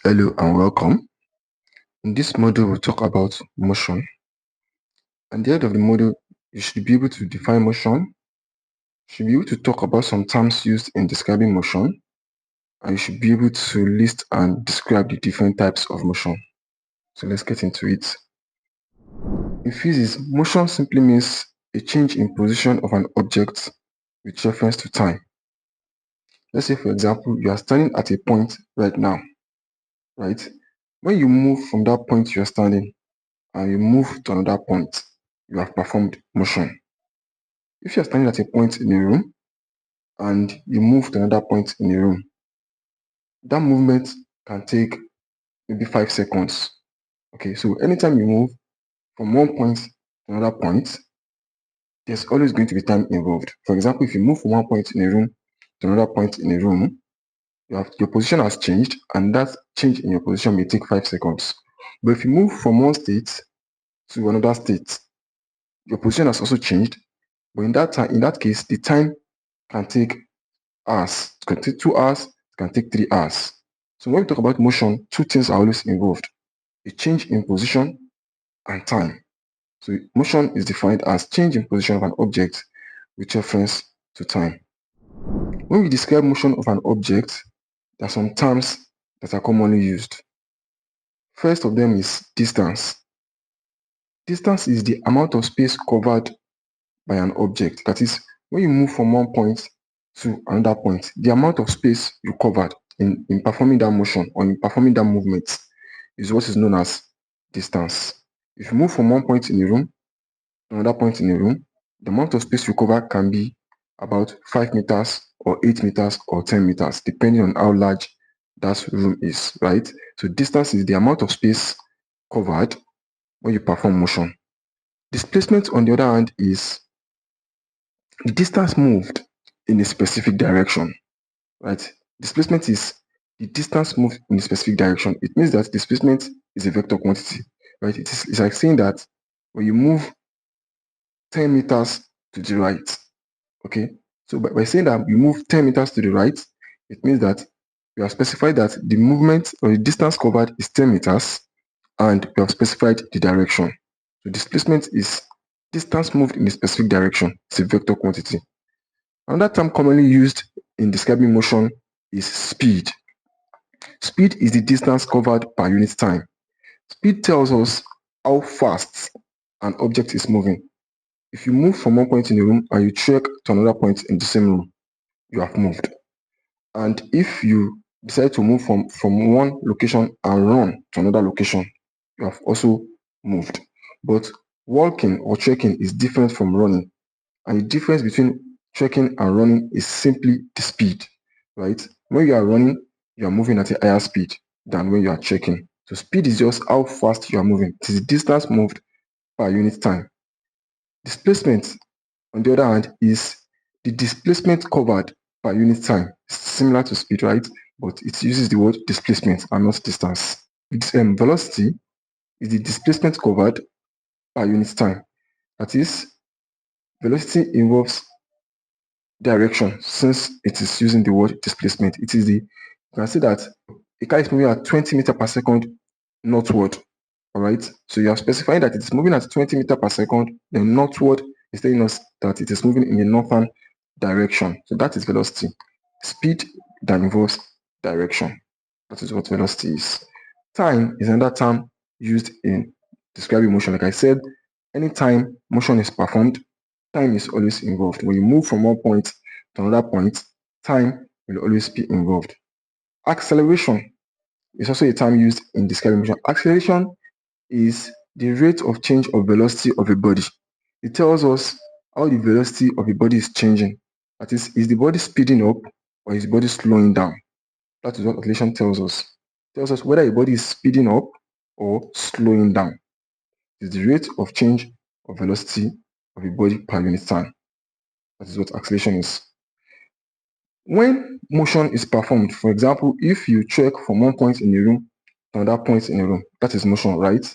Hello and welcome. In this module, we'll talk about motion. At the end of the module, you should be able to define motion, you should be able to talk about some terms used in describing motion, and you should be able to list and describe the different types of motion. So let's get into it. In physics, motion simply means a change in position of an object with reference to time. Let's say, for example, you are standing at a point right now, right? When you move from that point you are standing and you move to another point, you have performed motion. If you are standing at a point in a room and you move to another point in a room, that movement can take maybe 5 seconds. Okay, so anytime you move from one point to another point, there's always going to be time involved. For example, if you move from one point in a room to another point in a room, your position has changed, and that change in your position may take 5 seconds. But if you move from one state to another state, your position has also changed, but in that case, the time can take hours. It can take 2 hours, it can take 3 hours. So when we talk about motion, two things are always involved: a change in position and time. So motion is defined as change in position of an object with reference to time. When we describe motion of an object, there are some terms that are commonly used. First of them is distance. Distance is the amount of space covered by an object. That is, when you move from one point to another point, the amount of space you covered in performing that motion or in performing that movement is what is known as distance. If you move from one point in a room to another point in a room, the amount of space you cover can be about 5 meters or 8 meters or 10 meters, depending on how large that room is, right? So distance is the amount of space covered when you perform motion. Displacement, on the other hand, is the distance moved in a specific direction, right? Displacement is the distance moved in a specific direction. It means that displacement is a vector quantity, right? It's like saying that when you move 10 meters to the right, okay? So by saying that you move 10 meters to the right, it means that you have specified that the movement or the distance covered is 10 meters and you have specified the direction. So displacement is distance moved in a specific direction. It's a vector quantity. Another term commonly used in describing motion is speed. Speed is the distance covered per unit time. Speed tells us how fast an object is moving. If you move from one point in a room and you trek to another point in the same room, you have moved. And if you decide to move from one location and run to another location, you have also moved. But walking or trekking is different from running. And the difference between trekking and running is simply the speed, right? When you are running, you are moving at a higher speed than when you are trekking. So speed is just how fast you are moving. It is the distance moved per unit time. Displacement, on the other hand, is the displacement covered per unit time. It's similar to speed, right? But it uses the word displacement and not distance. Velocity is the displacement covered per unit time. That is, velocity involves direction since it is using the word displacement. It is you can see that a car is moving at 20 meters per second northward. All right, so you are specifying that it is moving at 20 meters per second, then northward is telling us that it is moving in the northern direction. So that is velocity. Speed that involves direction. That is what velocity is. Time is another term used in describing motion. Like I said, anytime motion is performed, time is always involved. When you move from one point to another point, time will always be involved. Acceleration is also a term used in describing motion. Acceleration is the rate of change of velocity of a body. It tells us how the velocity of a body is changing. That is the body speeding up or is the body slowing down? That is what acceleration tells us. It tells us whether a body is speeding up or slowing down. It is the rate of change of velocity of a body per unit time. That is what acceleration is. When motion is performed, for example, if you trek from one point in a room to another point in a room, that is motion, right?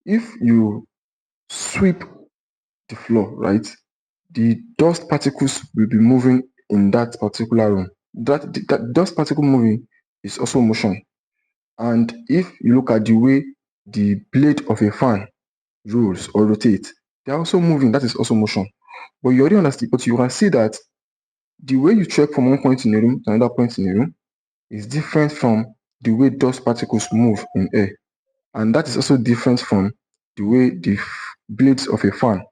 If you sweep the floor, right, the dust particles will be moving in that particular room. That dust particle moving is also motion. And if you look at the way the blade of a fan rolls or rotates, they are also moving. That is also motion. But you already understand, but you can see that the way you trek from one point in a room to another point in a room is different from the way dust particles move in air. And that is also different from the way the blades of a fan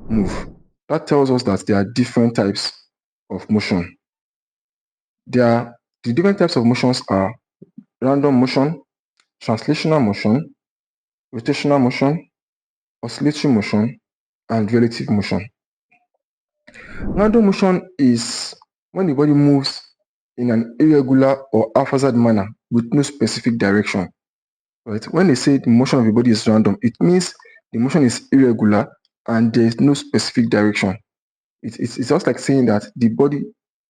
move. That tells us that there are different types of motion. The different types of motions are random motion, translational motion, rotational motion, oscillatory motion, and relative motion. Random motion is when the body moves in an irregular or haphazard manner with no specific direction. Right? When they say the motion of the body is random, it means the motion is irregular and there is no specific direction. It's just like saying that the body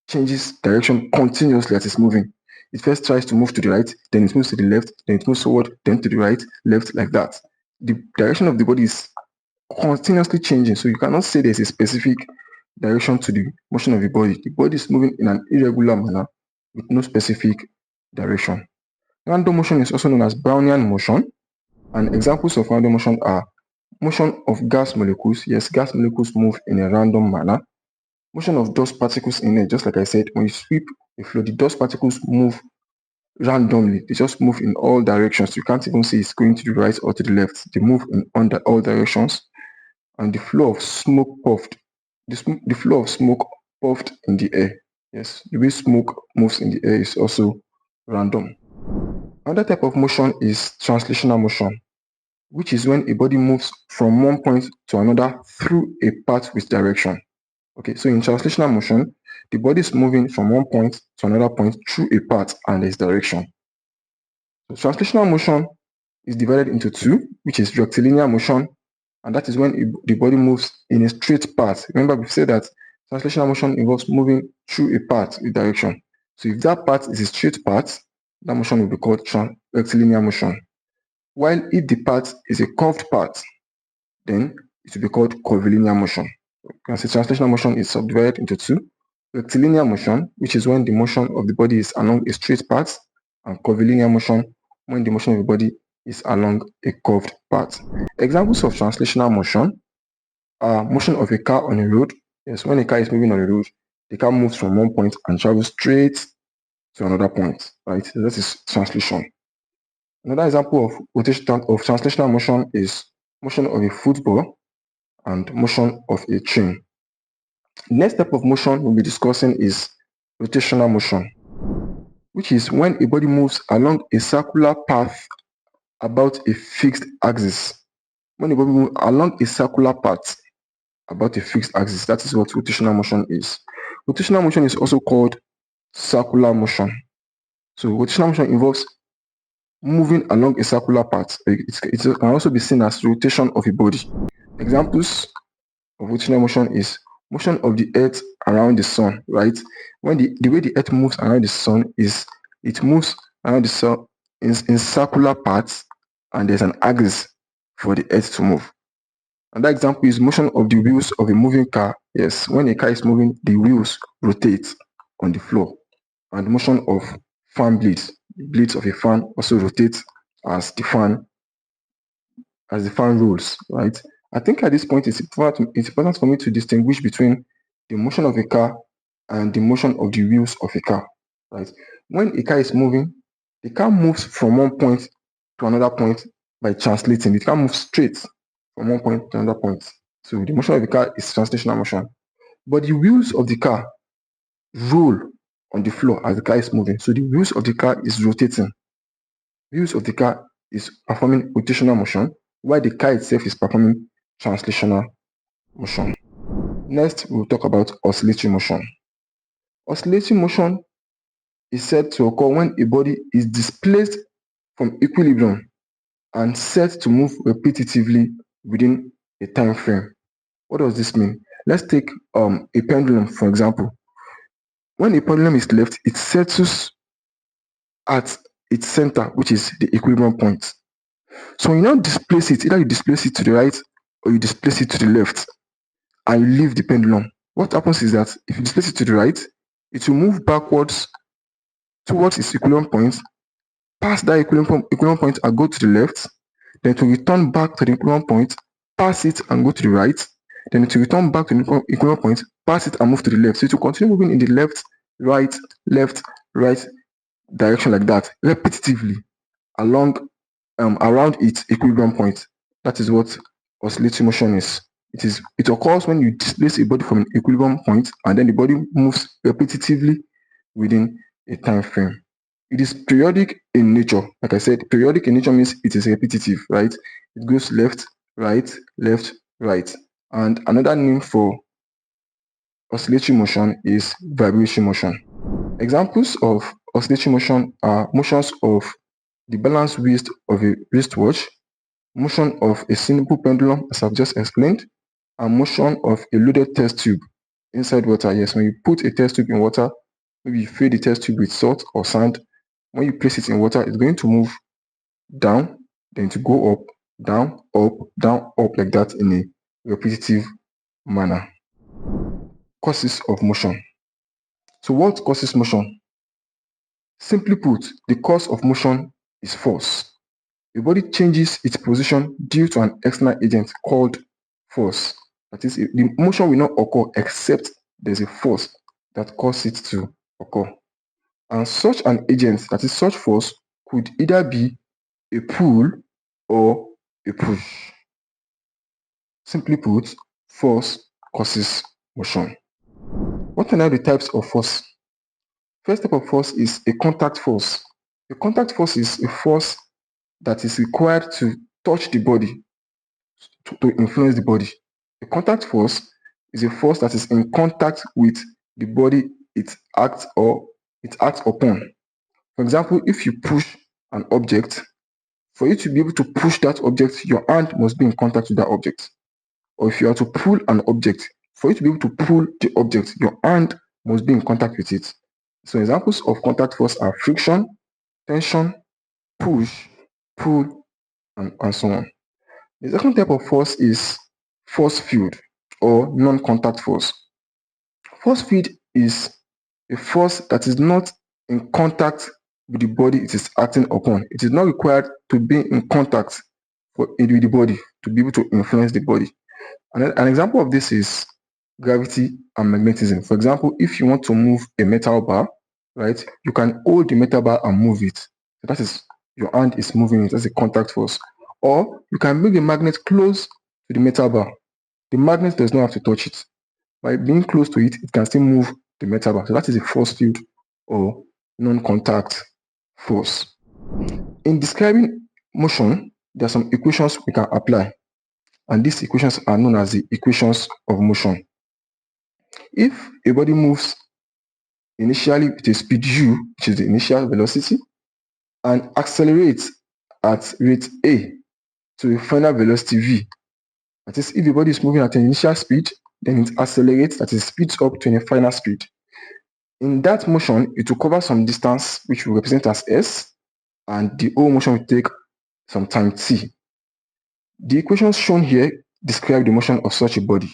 changes direction continuously as it's moving. It first tries to move to the right, then it moves to the left, then it moves forward, then to the right, left, like that. The direction of the body is continuously changing, so you cannot say there's a specific direction to the motion of the body. The body is moving in an irregular manner with no specific direction. Random motion is also known as Brownian motion, and examples of random motion are motion of gas molecules. Yes, gas molecules move in a random manner. Motion of dust particles in air, just like I said, when you sweep a floor, the dust particles move randomly. They just move in all directions. You can't even say it's going to the right or to the left. They move in all directions. And the flow of smoke puffed, the flow of smoke puffed in the air. Yes, the way smoke moves in the air is also random. Another type of motion is translational motion, which is when a body moves from one point to another through a path with direction. Okay, so in translational motion, the body is moving from one point to another point through a path and its direction. So translational motion is divided into two, which is rectilinear motion, and that is when the body moves in a straight path. Remember, we said that translational motion involves moving through a path with direction. So if that path is a straight path, that motion will be called rectilinear motion. While if the path is a curved path, then it will be called curvilinear motion. You can see translational motion is subdivided into two. Rectilinear motion, which is when the motion of the body is along a straight path, and curvilinear motion, when the motion of the body is along a curved path. Examples of translational motion are motion of a car on a road. Yes, when a car is moving on a road, the car moves from one point and travels straight to another point, right? So that is translation. Another example of translational motion is motion of a football and motion of a train. The next type of motion we'll be discussing is rotational motion, which is when a body moves along a circular path about a fixed axis. When a body moves along a circular path about a fixed axis, that is what rotational motion is. Rotational motion is also called circular motion. So rotational motion involves moving along a circular path. It can also be seen as rotation of a body. Examples of rotational motion is motion of the earth around the sun, right? When the way the earth moves around the sun is it moves around the sun in circular paths, and there's an axis for the earth to move. Another example is motion of the wheels of a moving car. Yes, when a car is moving, the wheels rotate on the floor. And motion of fan blades. The blades of a fan also rotate as the fan rolls, right? I think at this point it's important for me to distinguish between the motion of a car and the motion of the wheels of a car, right? When a car is moving, the car moves from one point to another point by translating. It can't move straight from one point to another point. So the motion of the car is translational motion. But the wheels of the car roll on the floor as the car is moving. So the wheels of the car is rotating. Wheels of the car is performing rotational motion, while the car itself is performing translational motion. Next, we'll talk about oscillatory motion. Oscillatory motion is said to occur when a body is displaced from equilibrium and set to move repetitively within a time frame. What does this mean? Let's take a pendulum, for example. When a pendulum is left, it settles at its center, which is the equilibrium point. So when you now displace it, either you displace it to the right or you displace it to the left, and you leave the pendulum. What happens is that if you displace it to the right, it will move backwards towards its equilibrium point pass that equilibrium point and go to the left, then it will return back to the equilibrium point, pass it and go to the right, then it will return back to the equilibrium point, pass it and move to the left. So it will continue moving in the left, right direction like that, repetitively around its equilibrium point. That is what oscillatory motion is. It occurs when you displace a body from an equilibrium point and then the body moves repetitively within a time frame. It is periodic in nature. Like I said, periodic in nature means it is repetitive, right? It goes left, right. And another name for oscillatory motion is vibration motion. Examples of oscillatory motion are motions of the balanced wrist of a wristwatch, motion of a simple pendulum, as I've just explained, and motion of a loaded test tube inside water. Yes, when you put a test tube in water, maybe you fill the test tube with salt or sand. When you place it in water, it's going to move down, then to go up, down, up like that in a repetitive manner. Causes of motion. So what causes motion? Simply put, the cause of motion is force. The body changes its position due to an external agent called force. That is, the motion will not occur except there's a force that causes it to occur. And such an agent, that is such force, could either be a pull or a push. Simply put, force causes motion. What are now the types of force? First type of force is a contact force. A contact force is a force that is required to touch the body, to influence the body. A contact force is a force that is in contact with the body it acts upon. For example, if you push an object, for you to be able to push that object, your hand must be in contact with that object. Or if you are to pull an object, for you to be able to pull the object, your hand must be in contact with it. So examples of contact force are friction, tension, push, pull, and so on. The second type of force is force field or non-contact force. Force field is a force that is not in contact with the body it is acting upon. It is not required to be in contact with the body to be able to influence the body. An example of this is gravity and magnetism. For example, if you want to move a metal bar, right, you can hold the metal bar and move it. So that is, your hand is moving it. That's a contact force. Or you can bring a magnet close to the metal bar. The magnet does not have to touch it. By being close to it, it can still move the metal bar. So that is a force field or non-contact force. In describing motion, there are some equations we can apply. And these equations are known as the equations of motion. If a body moves initially with a speed u, which is the initial velocity, and accelerates at rate a to a final velocity v, that is, if the body is moving at an initial speed, then it accelerates, that is, speeds up to a final speed. In that motion, it will cover some distance, which will represent as s, and the whole motion will take some time t. The equations shown here describe the motion of such a body.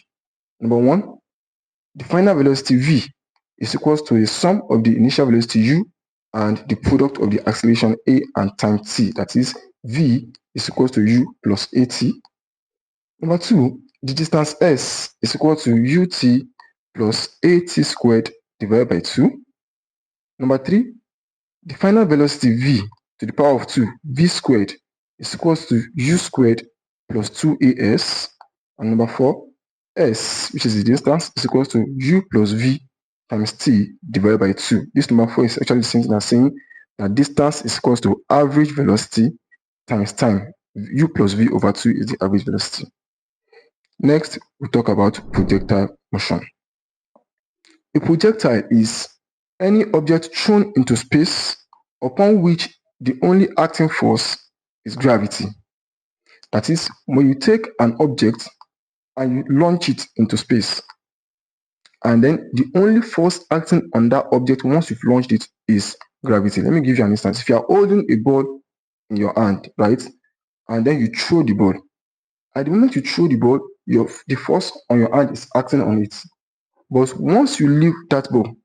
Number one, the final velocity v is equal to the sum of the initial velocity u and the product of the acceleration a and time t. That is, v is equal to u plus at. Number two, the distance s is equal to ut plus at squared divided by 2. Number three, the final velocity v to the power of 2, v squared, is equal to u squared plus 2as. And number four, s, which is the distance, is equal to u plus v times t divided by 2. This number 4 is actually the same thing as saying that distance is equal to average velocity times time. U plus v over 2 is the average velocity. Next, we talk about projectile motion. A projectile is any object thrown into space upon which the only acting force is gravity. That is, when you take an object and you launch it into space, and then the only force acting on that object once you've launched it is gravity. Let me give you an instance. If you are holding a ball in your hand, right, and then you throw the ball, at the moment you throw the ball, the force on your hand is acting on it. But once you leave that ball,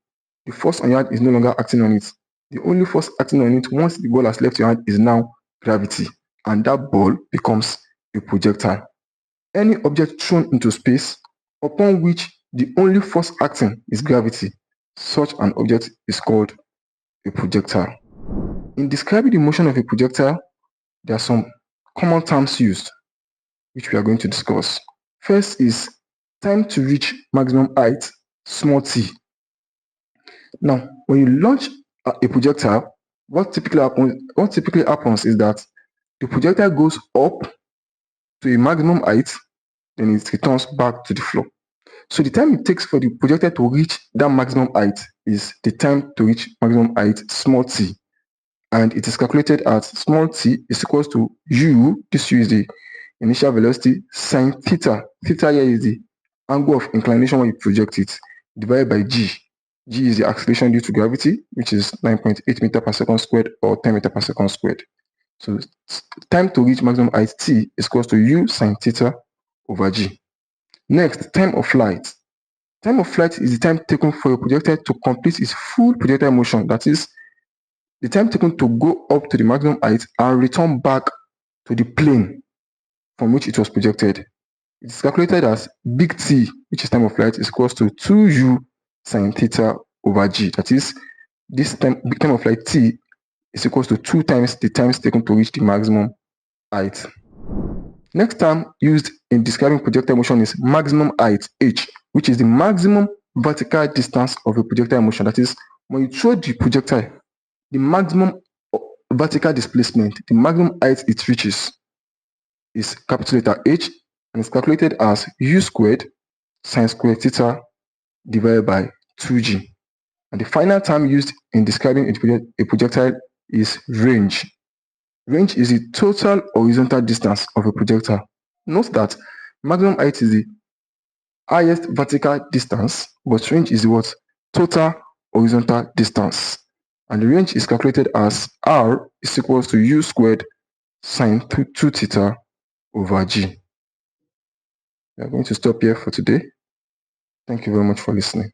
the force on your hand is no longer acting on it. The only force acting on it once the ball has left your hand is now gravity, and that ball becomes a projectile. Any object thrown into space upon which the only force acting is gravity, such an object is called a projectile. In describing the motion of a projectile, there are some common terms used, which we are going to discuss. First is time to reach maximum height, small t. Now, when you launch a projectile, what typically happens is that the projectile goes up to a maximum height, then it returns back to the floor. So the time it takes for the projectile to reach that maximum height is the time to reach maximum height, small t. And it is calculated as small t is equals to u, this u is the initial velocity, sine theta. Theta here is the angle of inclination when you project it, divided by g. G is the acceleration due to gravity, which is 9.8 meter per second squared or 10 meter per second squared. So time to reach maximum height t is equals to u sine theta over g. Next, time of flight. Time of flight is the time taken for a projectile to complete its full projectile motion. That is, the time taken to go up to the maximum height and return back to the plane from which it was projected. It is calculated as big T, which is time of flight, is equals to 2u sine theta over g. That is, this time of flight T is equals to 2 times the times taken to reach the maximum height. Next term used in describing projectile motion is maximum height, h, which is the maximum vertical distance of a projectile motion. That is, when you throw the projectile, the maximum vertical displacement, the maximum height it reaches, is capital letter H, and it's calculated as u squared sine squared theta divided by 2g. And the final term used in describing a projectile is range. Range is the total horizontal distance of a projectile. Note that maximum height is the highest vertical distance, but range is what? Total horizontal distance. And the range is calculated as r is equals to u squared sine 2 theta over g. We are going to stop here for today. Thank you very much for listening.